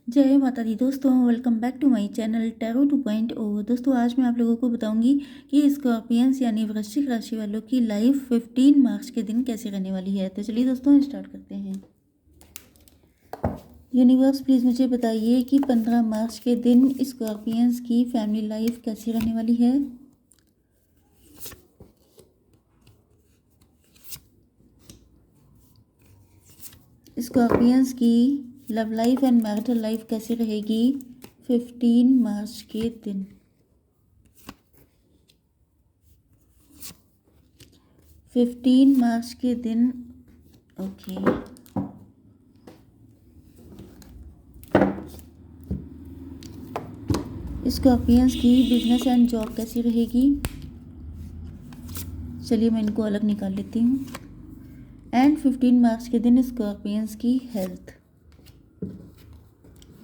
जय माता दी दोस्तों, welcome back to my channel tarot 2.0। दोस्तों आज मैं आप लोगों को बताऊंगी कि स्कॉर्पियंस यानी वृश्चिक राशि वालों की लाइफ 15 मार्च के दिन कैसे रहने वाली है। तो चलिए दोस्तों स्टार्ट करते हैं। यूनिवर्स प्लीज़ मुझे बताइए कि 15 मार्च के दिन स्कॉर्पियंस की फैमिली लाइफ कैसी रहने वाली है। स्कॉर्पियंस की love life and marital life कैसी रहेगी 15 मार्च के दिन। 15 मार्च के दिन। ओके, स्कॉर्पियंस की बिजनेस एंड जॉब कैसी रहेगी। चलिए मैं इनको अलग निकाल लेती हूँ। एंड 15 मार्च के दिन स्कॉर्पियंस की हेल्थ।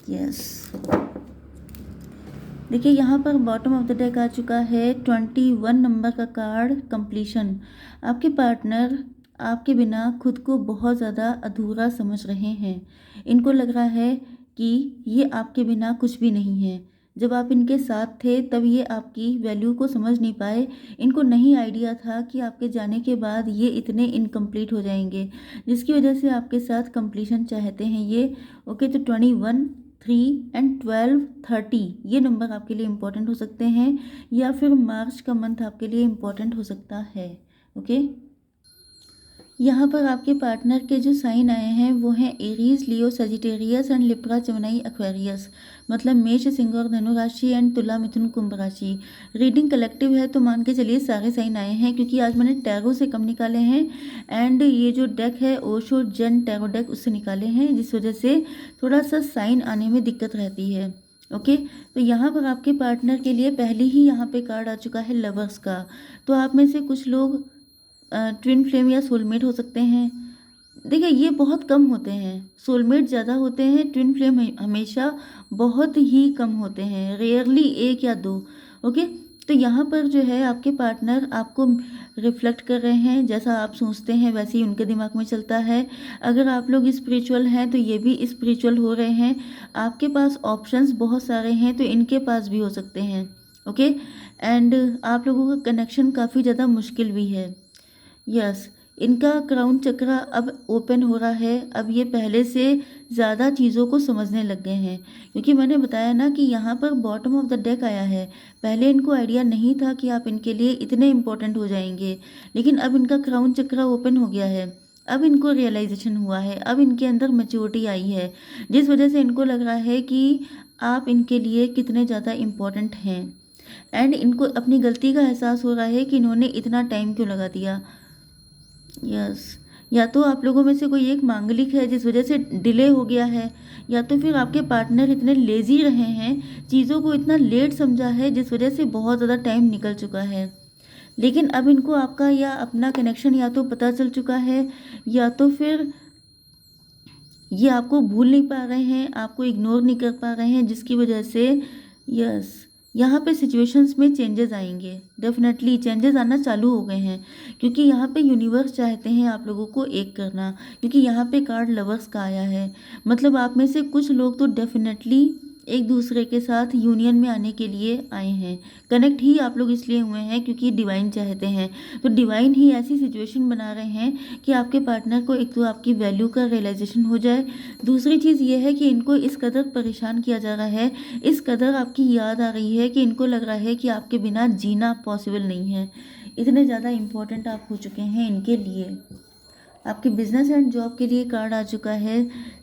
यस, देखिए यहाँ पर बॉटम ऑफ द डेक आ चुका है 21 नंबर का कार्ड, कंप्लीशन। आपके पार्टनर आपके बिना खुद को बहुत ज़्यादा अधूरा समझ रहे हैं। इनको लग रहा है कि ये आपके बिना कुछ भी नहीं है। जब आप इनके साथ थे तब ये आपकी वैल्यू को समझ नहीं पाए। इनको नहीं आइडिया था कि आपके जाने के बाद ये इतने इनकम्प्लीट हो जाएंगे, जिसकी वजह से आपके साथ कंप्लीशन चाहते हैं ये। ओके, तो 21, 3 एंड 12, 30 ये नंबर आपके लिए इम्पोर्टेंट हो सकते हैं, या फिर मार्च का मंथ आपके लिए इम्पोर्टेंट हो सकता है। ओके, यहाँ पर आपके पार्टनर के जो साइन आए हैं वो हैं Aries, Leo, Sagittarius and Libra, Gemini, Aquarius. मतलब मेष, सिंह और धनु राशि एंड तुला, मिथुन, कुंभ राशि। रीडिंग कलेक्टिव है तो मान के चलिए सारे साइन आए हैं, क्योंकि आज मैंने टैरो से कम निकाले हैं एंड ये जो डेक है ओशो जन टैरो डेक उससे निकाले हैं, जिस वजह से थोड़ा सा साइन आने में दिक्कत रहती है। ओके, तो यहाँ पर आपके पार्टनर के लिए पहले ही यहाँ पे कार्ड आ चुका है लवर्स का। तो आप में से कुछ लोग ट्विन फ्लेम या सोलमेट हो सकते हैं। देखिए ये बहुत कम होते हैं, सोलमेट ज़्यादा होते हैं, ट्विन फ्लेम हमेशा बहुत ही कम होते हैं, रेयरली एक या दो। ओके, तो यहाँ पर जो है आपके पार्टनर आपको रिफ्लेक्ट कर रहे हैं, जैसा आप सोचते हैं वैसे ही उनके दिमाग में चलता है। अगर आप लोग स्पिरिचुअल हैं तो ये भी स्पिरिचुअल हो रहे हैं। आपके पास ऑप्शंस बहुत सारे हैं तो इनके पास भी हो सकते हैं। ओके, एंड आप लोगों का कनेक्शन काफ़ी ज़्यादा मुश्किल भी है। यस, इनका क्राउन चक्र अब ओपन हो रहा है। अब ये पहले से ज़्यादा चीज़ों को समझने लग गए हैं, क्योंकि मैंने बताया ना कि यहाँ पर बॉटम ऑफ द डेक आया है। पहले इनको आइडिया नहीं था कि आप इनके लिए इतने इम्पोर्टेंट हो जाएंगे, लेकिन अब इनका क्राउन चक्र ओपन हो गया है। अब इनको रियलाइजेशन हुआ है, अब इनके अंदर मैच्योरिटी आई है, जिस वजह से इनको लग रहा है कि आप इनके लिए कितने ज़्यादा इम्पोर्टेंट हैं। एंड इनको अपनी गलती का एहसास हो रहा है कि इन्होंने इतना टाइम क्यों लगा दिया। यस, या तो आप लोगों में से कोई एक मांगलिक है जिस वजह से डिले हो गया है, या तो फिर आपके पार्टनर इतने लेजी रहे हैं, चीज़ों को इतना लेट समझा है जिस वजह से बहुत ज़्यादा टाइम निकल चुका है। लेकिन अब इनको आपका या अपना कनेक्शन या तो पता चल चुका है, या तो फिर ये आपको भूल नहीं पा रहे हैं, आपको इग्नोर नहीं कर पा रहे हैं, जिसकी वजह से यस यहाँ पे सिचुएशंस में चेंजेस आएंगे। डेफिनेटली चेंजेस आना चालू हो गए हैं, क्योंकि यहाँ पे यूनिवर्स चाहते हैं आप लोगों को एक करना, क्योंकि यहाँ पे कार्ड लवर्स का आया है। मतलब आप में से कुछ लोग तो डेफिनेटली एक दूसरे के साथ यूनियन में आने के लिए आए हैं। कनेक्ट ही आप लोग इसलिए हुए हैं क्योंकि डिवाइन चाहते हैं, तो डिवाइन ही ऐसी सिचुएशन बना रहे हैं कि आपके पार्टनर को एक तो आपकी वैल्यू का रियलाइजेशन हो जाए। दूसरी चीज़ ये है कि इनको इस कदर परेशान किया जा रहा है, इस कदर आपकी याद आ रही है कि इनको लग रहा है कि आपके बिना जीना पॉसिबल नहीं है। इतने ज़्यादा इम्पोर्टेंट आप हो चुके हैं इनके लिए। आपके बिजनेस एंड जॉब के लिए कार्ड आ चुका है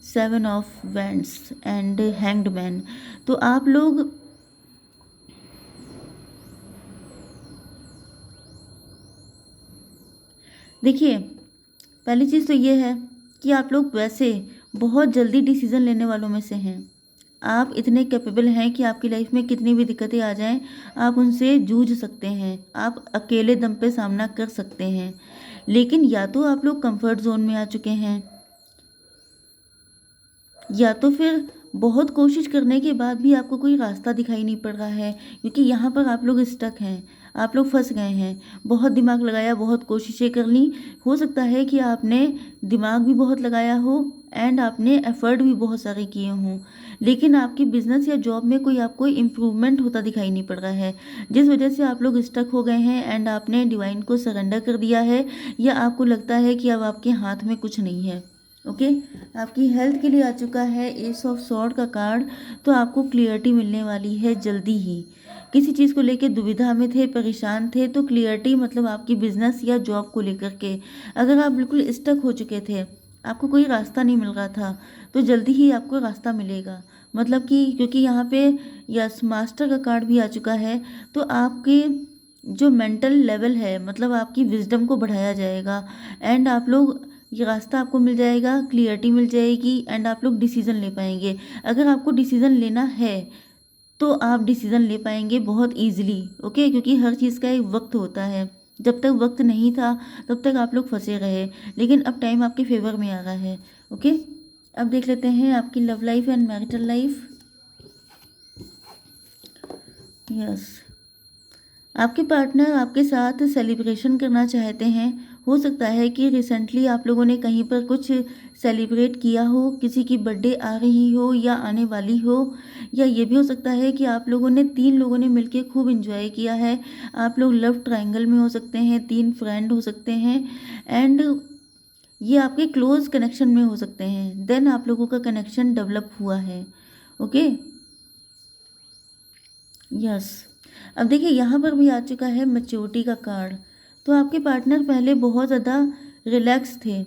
7 of wands and hanged man. तो आप लोग देखिए, पहली चीज़ तो ये है कि आप लोग वैसे बहुत जल्दी डिसीज़न लेने वालों में से हैं। आप इतने कैपेबल हैं कि आपकी लाइफ में कितनी भी दिक्कतें आ जाएं, आप उनसे जूझ सकते हैं, आप अकेले दम पे सामना कर सकते हैं। लेकिन या तो आप लोग कंफर्ट जोन में आ चुके हैं, या तो फिर बहुत कोशिश करने के बाद भी आपको कोई रास्ता दिखाई नहीं पड़ रहा है, क्योंकि यहाँ पर आप लोग स्टक हैं। आप लोग फंस गए हैं। बहुत दिमाग लगाया, बहुत कोशिशें कर ली, हो सकता है कि आपने दिमाग भी बहुत लगाया हो एंड आपने एफर्ट भी बहुत सारे किए हों, लेकिन आपकी बिजनेस या जॉब में कोई आपको इम्प्रूवमेंट होता दिखाई नहीं पड़ रहा है, जिस वजह से आप लोग स्टक हो गए हैं एंड आपने डिवाइन को सरेंडर कर दिया है, या आपको लगता है कि अब आपके हाथ में कुछ नहीं है। ओके, आपकी हेल्थ के लिए आ चुका है एस ऑफ सॉर्ड का कार्ड। तो आपको क्लियरिटी मिलने वाली है जल्दी ही। किसी चीज़ को लेकर दुविधा में थे, परेशान थे, तो क्लियरिटी मतलब आपकी बिजनेस या जॉब को लेकर के अगर आप बिल्कुल स्टक हो चुके थे, आपको कोई रास्ता नहीं मिल रहा था, तो जल्दी ही आपको रास्ता मिलेगा। मतलब कि क्योंकि यहाँ पे यस मास्टर का कार्ड भी आ चुका है, तो आपके जो मेंटल लेवल है, मतलब आपकी विजडम को बढ़ाया जाएगा एंड आप लोग ये रास्ता आपको मिल जाएगा, क्लियरिटी मिल जाएगी एंड आप लोग डिसीजन ले पाएंगे। अगर आपको डिसीजन लेना है तो आप डिसीजन ले पाएंगे बहुत ईजिली। ओके, क्योंकि हर चीज़ का एक वक्त होता है। जब तक वक्त नहीं था तब तक आप लोग फंसे रहे, लेकिन अब टाइम आपके फेवर में आ रहा है। ओके, अब देख लेते हैं आपकी love life and marital life. Yes, आपके पार्टनर आपके साथ सेलिब्रेशन करना चाहते हैं। हो सकता है कि रिसेंटली आप लोगों ने कहीं पर कुछ सेलिब्रेट किया हो, किसी की बर्थडे आ रही हो या आने वाली हो, या ये भी हो सकता है कि आप लोगों ने 3 लोगों ने मिलकर खूब एंजॉय किया है। आप लोग लव ट्रायंगल में हो सकते हैं, 3 फ्रेंड हो सकते हैं एंड ये आपके क्लोज कनेक्शन में हो सकते हैं। देन आप लोगों का कनेक्शन डेवलप हुआ है। ओके, यस, अब देखिए यहाँ पर भी आ चुका है मैच्योरिटी का कार्ड। तो आपके पार्टनर पहले बहुत ज़्यादा रिलैक्स थे,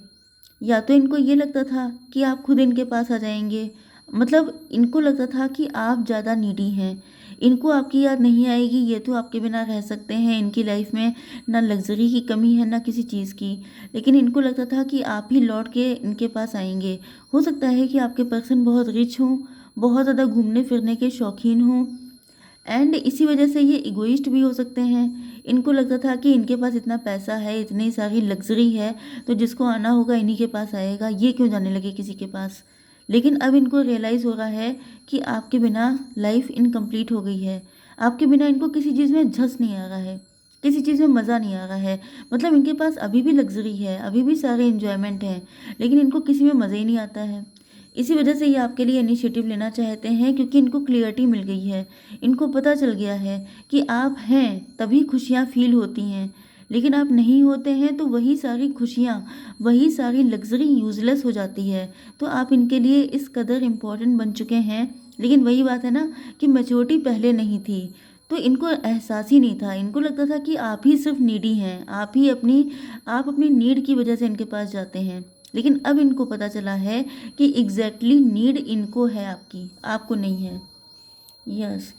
या तो इनको ये लगता था कि आप खुद इनके पास आ जाएंगे, मतलब इनको लगता था कि आप ज़्यादा नीडी हैं, इनको आपकी याद नहीं आएगी, ये तो आपके बिना रह सकते हैं, इनकी लाइफ में ना लग्जरी की कमी है ना किसी चीज़ की, लेकिन इनको लगता था कि आप ही लौट के इनके पास आएंगे। हो सकता है कि आपके पर्सन बहुत रिच हों, बहुत ज़्यादा घूमने फिरने के शौकीन हों एंड इसी वजह से ये इगोइस्ट भी हो सकते हैं। इनको लगता था कि इनके पास इतना पैसा है, इतनी सारी लग्जरी है, तो जिसको आना होगा इन्हीं के पास आएगा, ये क्यों जाने लगे किसी के पास। लेकिन अब इनको रियलाइज़ हो रहा है कि आपके बिना लाइफ इनकम्प्लीट हो गई है। आपके बिना इनको किसी चीज़ में झस नहीं आ रहा है, किसी चीज़ में मज़ा नहीं आ रहा है। मतलब इनके पास अभी भी लग्जरी है, अभी भी सारे इन्जॉयमेंट हैं, लेकिन इनको किसी में मज़ा ही नहीं आता है। इसी वजह से ये आपके लिए इनिशिएटिव लेना चाहते हैं, क्योंकि इनको क्लियरिटी मिल गई है। इनको पता चल गया है कि आप हैं तभी खुशियाँ फील होती हैं, लेकिन आप नहीं होते हैं तो वही सारी खुशियाँ, वही सारी लग्जरी यूज़लेस हो जाती है। तो आप इनके लिए इस कदर इम्पोर्टेंट बन चुके हैं। लेकिन वही बात है ना कि मैच्योरिटी पहले नहीं थी, तो इनको एहसास ही नहीं था। इनको लगता था कि आप ही सिर्फ नीडी हैं, आप अपनी नीड की वजह से इनके पास जाते हैं। लेकिन अब इनको पता चला है कि एग्जैक्टली नीड इनको है आपकी, आपको नहीं है। यस,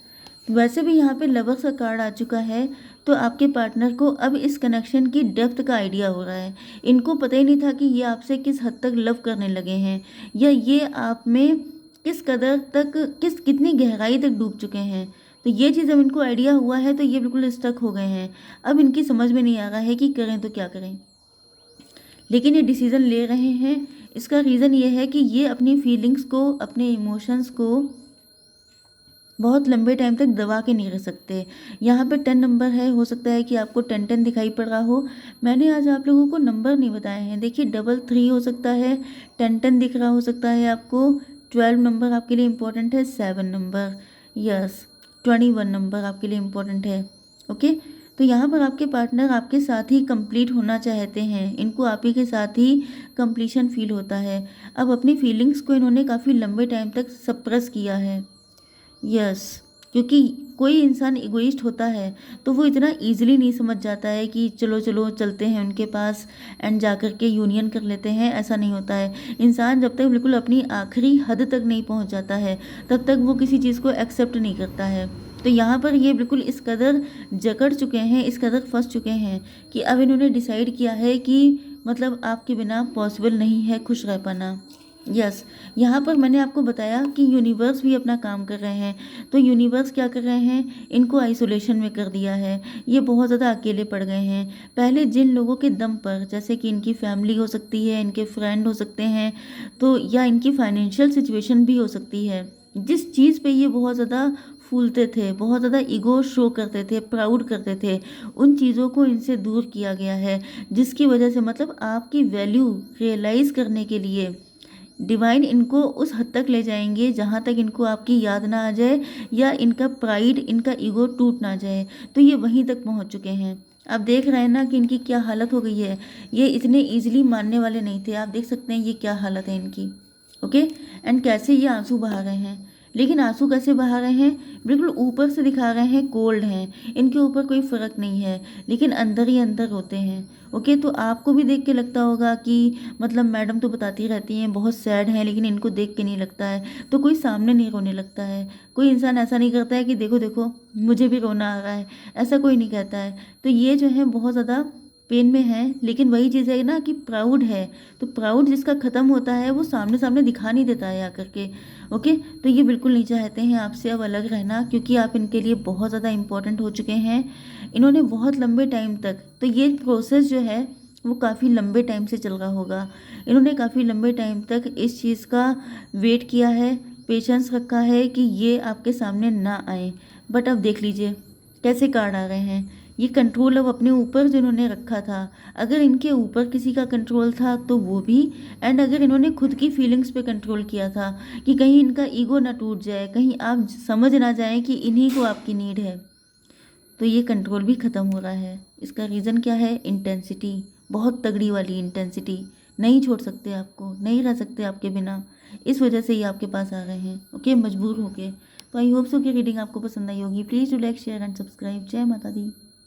वैसे भी यहाँ पे लवर्स का कार्ड आ चुका है, तो आपके पार्टनर को अब इस कनेक्शन की डेप्थ का आइडिया हो रहा है। इनको पता ही नहीं था कि ये आपसे किस हद तक लव करने लगे हैं, या ये आप में किस कदर तक कितनी गहराई तक डूब चुके हैं। तो ये चीज़ अब इनको आइडिया हुआ है, तो ये बिल्कुल स्टक हो गए हैं। अब इनकी समझ में नहीं आ रहा है कि करें तो क्या करें, लेकिन ये डिसीज़न ले रहे हैं। इसका रीज़न ये है कि ये अपनी फीलिंग्स को, अपने इमोशंस को बहुत लंबे टाइम तक दबा के नहीं रह सकते। यहाँ पे 10 नंबर है, हो सकता है कि आपको 10 दिखाई पड़ रहा हो। मैंने आज आप लोगों को नंबर नहीं बताए हैं। देखिए 3 हो सकता है, 10 दिख रहा हो सकता है आपको, 12 नंबर आपके लिए इम्पोर्टेंट है, 7 नंबर, यस 21 नंबर आपके लिए इम्पोर्टेंट है। ओके, तो यहाँ पर आपके पार्टनर आपके साथ ही कंप्लीट होना चाहते हैं। इनको आप ही के साथ ही कंप्लीशन फील होता है। अब अपनी फीलिंग्स को इन्होंने काफ़ी लंबे टाइम तक सप्रेस किया है। यस, क्योंकि कोई इंसान इगोइस्ट होता है तो वो इतना इजीली नहीं समझ जाता है कि चलो चलो चलते हैं उनके पास एंड जाकर के यूनियन कर लेते हैं। ऐसा नहीं होता है। इंसान जब तक बिल्कुल अपनी आखिरी हद तक नहीं पहुंच जाता है तब तक वो किसी चीज़ को एक्सेप्ट नहीं करता है। तो यहाँ पर ये बिल्कुल इस कदर जकड़ चुके हैं, इस कदर फंस चुके हैं कि अब इन्होंने डिसाइड किया है कि मतलब आपके बिना पॉसिबल नहीं है खुश रह पाना। यस, यहाँ पर मैंने आपको बताया कि यूनिवर्स भी अपना काम कर रहे हैं। तो यूनिवर्स क्या कर रहे हैं, इनको आइसोलेशन में कर दिया है। ये बहुत ज़्यादा अकेले पड़ गए हैं। पहले जिन लोगों के दम पर, जैसे कि इनकी फैमिली हो सकती है, इनके फ्रेंड हो सकते हैं, तो या इनकी फाइनेंशियल सिचुएशन भी हो सकती है, जिस चीज़ पे ये बहुत ज़्यादा फूलते थे, बहुत ज़्यादा ईगो शो करते थे, प्राउड करते थे, उन चीज़ों को इनसे दूर किया गया है, जिसकी वजह से मतलब आपकी वैल्यू रियलाइज़ करने के लिए डिवाइन इनको उस हद तक ले जाएंगे जहाँ तक इनको आपकी याद ना आ जाए या इनका प्राइड, इनका ईगो टूट ना जाए। तो ये वहीं तक पहुँच चुके हैं। आप देख रहे हैं ना कि इनकी क्या हालत हो गई है। ये इतने ईजिली मानने वाले नहीं थे। आप देख सकते हैं ये क्या हालत है इनकी। ओके, एंड कैसे ये आंसू बहा रहे हैं। लेकिन आंसू कैसे बहा रहे हैं, बिल्कुल ऊपर से दिखा रहे हैं कोल्ड हैं, इनके ऊपर कोई फ़र्क नहीं है, लेकिन अंदर ही अंदर रोते हैं। ओके, तो आपको भी देख के लगता होगा कि मतलब मैडम तो बताती रहती हैं बहुत सैड हैं, लेकिन इनको देख के नहीं लगता है, तो कोई सामने नहीं रोने लगता है। कोई इंसान ऐसा नहीं करता है कि देखो देखो मुझे भी रोना आ रहा है, ऐसा कोई नहीं कहता है। तो ये जो है बहुत ज़्यादा पेन में है, लेकिन वही चीज़ है ना कि प्राउड है, तो प्राउड जिसका ख़त्म होता है वो सामने सामने दिखा नहीं देता है आकर के। ओके, तो ये बिल्कुल नहीं चाहते हैं आपसे अब अलग रहना, क्योंकि आप इनके लिए बहुत ज़्यादा इम्पोर्टेंट हो चुके हैं। इन्होंने बहुत लंबे टाइम तक, तो ये प्रोसेस जो है वो काफ़ी लंबे टाइम से चल रहा होगा। इन्होंने काफ़ी लंबे टाइम तक इस चीज़ का वेट किया है, पेशेंस रखा है कि ये आपके सामने ना आए। बट अब देख लीजिए कैसे कार्ड आ रहे हैं। ये कंट्रोल अब अपने ऊपर जिन्होंने रखा था, अगर इनके ऊपर किसी का कंट्रोल था तो वो भी, एंड अगर इन्होंने खुद की फीलिंग्स पे कंट्रोल किया था कि कहीं इनका ईगो ना टूट जाए, कहीं आप समझ ना जाए कि इन्हीं को आपकी नीड है, तो ये कंट्रोल भी ख़त्म हो रहा है। इसका रीज़न क्या है, इंटेंसिटी, बहुत तगड़ी वाली इंटेंसिटी। नहीं छोड़ सकते आपको, नहीं रह सकते आपके बिना, इस वजह से ये आपके पास आ रहे हैं। ओके, मजबूर होके। तो आई होप सो कि रीडिंग आपको पसंद आई होगी। Please do like share and subscribe. जय माता दी।